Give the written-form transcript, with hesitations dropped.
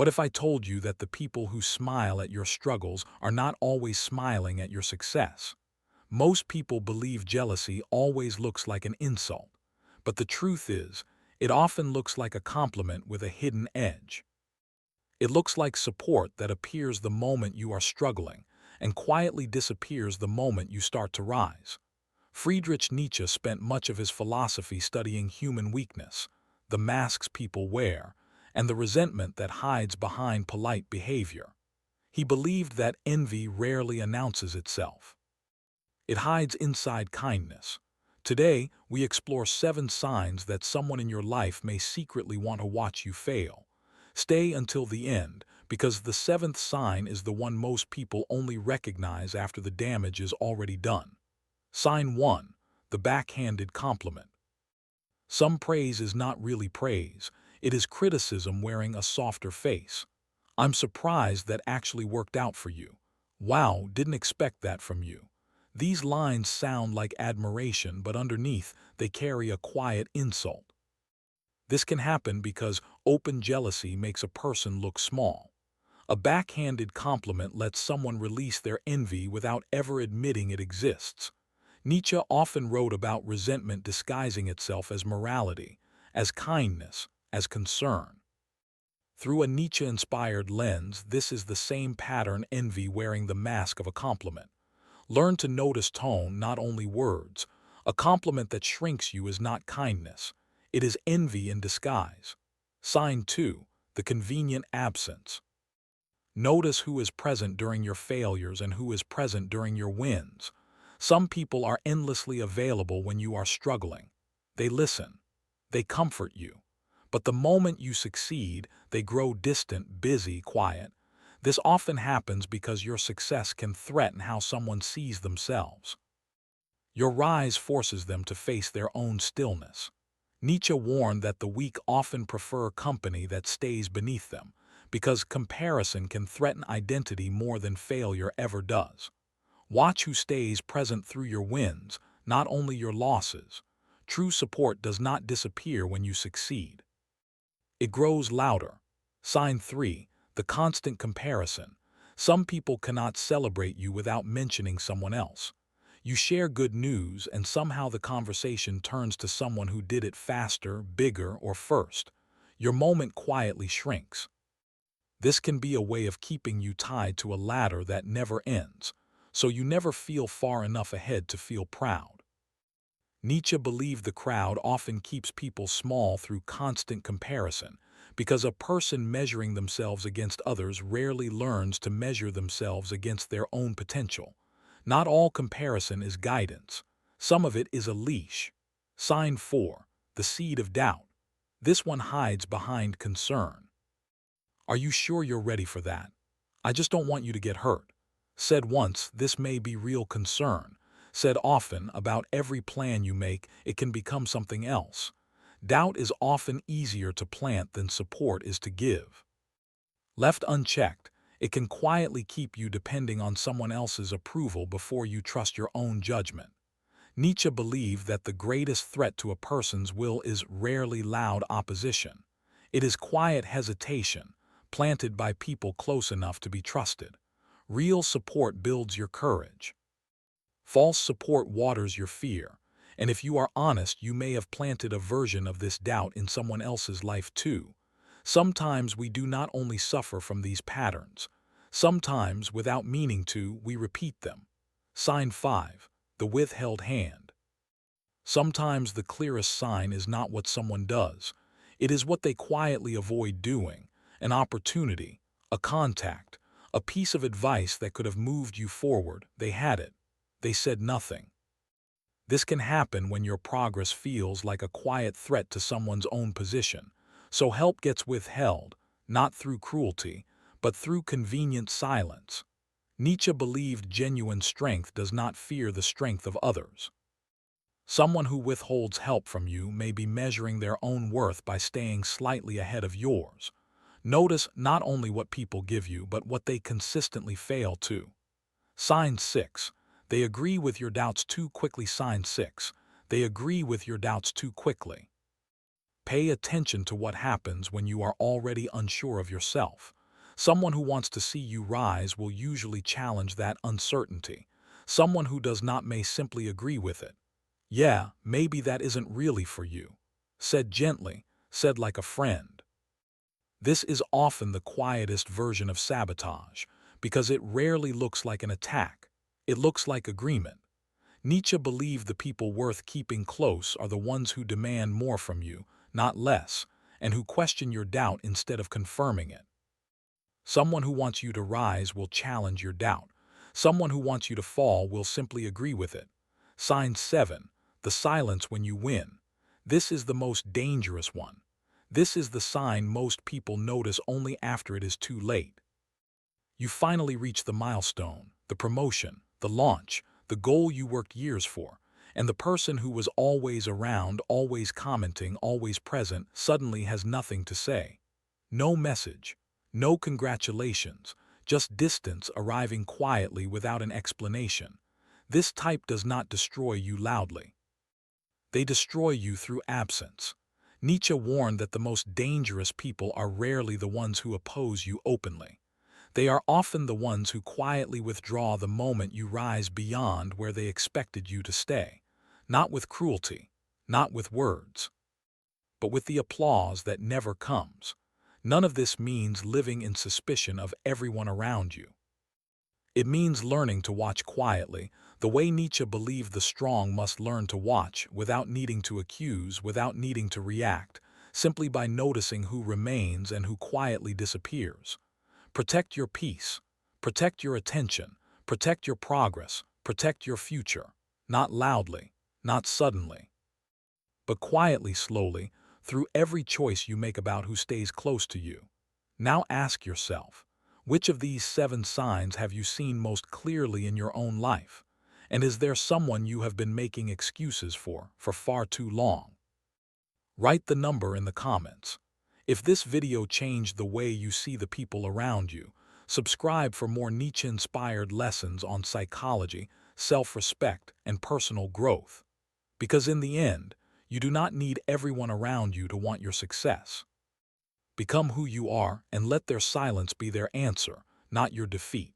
What if I told you that the people who smile at your struggles are not always smiling at your success? Most people believe jealousy always looks like an insult, but the truth is, it often looks like a compliment with a hidden edge. It looks like support that appears the moment you are struggling and quietly disappears the moment you start to rise. Friedrich Nietzsche spent much of his philosophy studying human weakness, the masks people wear, and the resentment that hides behind polite behavior. He believed that envy rarely announces itself. It hides inside kindness. Today, we explore 7 signs that someone in your life may secretly want to watch you fail. Stay until the end, because the 7th sign is the one most people only recognize after the damage is already done. Sign 1. The backhanded compliment. Some praise is not really praise. It is criticism wearing a softer face. "I'm surprised that actually worked out for you. Wow, didn't expect that from you." These lines sound like admiration, but underneath, they carry a quiet insult. This can happen because open jealousy makes a person look small. A backhanded compliment lets someone release their envy without ever admitting it exists. Nietzsche often wrote about resentment disguising itself as morality, as kindness, as concern. Through a Nietzsche-inspired lens, this is the same pattern: envy wearing the mask of a compliment. Learn to notice tone, not only words. A compliment that shrinks you is not kindness. It is envy in disguise. Sign 2. The convenient absence. Notice who is present during your failures and who is present during your wins. Some people are endlessly available when you are struggling. They listen. They comfort you. But the moment you succeed, they grow distant, busy, quiet. This often happens because your success can threaten how someone sees themselves. Your rise forces them to face their own stillness. Nietzsche warned that the weak often prefer company that stays beneath them, because comparison can threaten identity more than failure ever does. Watch who stays present through your wins, not only your losses. True support does not disappear when you succeed. It grows louder. Sign 3. The constant comparison. Some people cannot celebrate you without mentioning someone else. You share good news and somehow the conversation turns to someone who did it faster, bigger, or first. Your moment quietly shrinks. This can be a way of keeping you tied to a ladder that never ends, so you never feel far enough ahead to feel proud. Nietzsche believed the crowd often keeps people small through constant comparison, because a person measuring themselves against others rarely learns to measure themselves against their own potential. Not all comparison is guidance. Some of it is a leash. Sign 4. The seed of doubt. This one hides behind concern. "Are you sure you're ready for that? I just don't want you to get hurt." Said once, this may be real concern. Said often, about every plan you make, it can become something else. Doubt is often easier to plant than support is to give. Left unchecked, it can quietly keep you depending on someone else's approval before you trust your own judgment. Nietzsche believed that the greatest threat to a person's will is rarely loud opposition. It is quiet hesitation, planted by people close enough to be trusted. Real support builds your courage. False support waters your fear, and if you are honest, you may have planted a version of this doubt in someone else's life too. Sometimes we do not only suffer from these patterns. Sometimes, without meaning to, we repeat them. Sign 5. The withheld hand. Sometimes the clearest sign is not what someone does. It is what they quietly avoid doing. An opportunity, a contact, a piece of advice that could have moved you forward. They had it. They said nothing. This can happen when your progress feels like a quiet threat to someone's own position. So help gets withheld, not through cruelty, but through convenient silence. Nietzsche believed genuine strength does not fear the strength of others. Someone who withholds help from you may be measuring their own worth by staying slightly ahead of yours. Notice not only what people give you, but what they consistently fail to. Sign 6. They agree with your doubts too quickly. Sign 6. They agree with your doubts too quickly. Pay attention to what happens when you are already unsure of yourself. Someone who wants to see you rise will usually challenge that uncertainty. Someone who does not may simply agree with it. Yeah, maybe that isn't really for you. Said gently, said like a friend. This is often the quietest version of sabotage, because it rarely looks like an attack. It looks like agreement. Nietzsche believed the people worth keeping close are the ones who demand more from you, not less, and who question your doubt instead of confirming it. Someone who wants you to rise will challenge your doubt. Someone who wants you to fall will simply agree with it. Sign 7. The silence when you win. This is the most dangerous one. This is the sign most people notice only after it is too late. You finally reach the milestone, the promotion, the launch, the goal you worked years for, and the person who was always around, always commenting, always present, suddenly has nothing to say. No message, no congratulations, just distance arriving quietly without an explanation. This type does not destroy you loudly. They destroy you through absence. Nietzsche warned that the most dangerous people are rarely the ones who oppose you openly. They are often the ones who quietly withdraw the moment you rise beyond where they expected you to stay. Not with cruelty, not with words, but with the applause that never comes. None of this means living in suspicion of everyone around you. It means learning to watch quietly, the way Nietzsche believed the strong must learn to watch, without needing to accuse, without needing to react, simply by noticing who remains and who quietly disappears. Protect your peace, protect your attention, protect your progress, protect your future. Not loudly, not suddenly, but quietly, slowly, through every choice you make about who stays close to you. Now ask yourself, which of these 7 signs have you seen most clearly in your own life? And is there someone you have been making excuses for far too long? Write the number in the comments. If this video changed the way you see the people around you, subscribe for more Nietzsche-inspired lessons on psychology, self-respect, and personal growth. Because in the end, you do not need everyone around you to want your success. Become who you are and let their silence be their answer, not your defeat.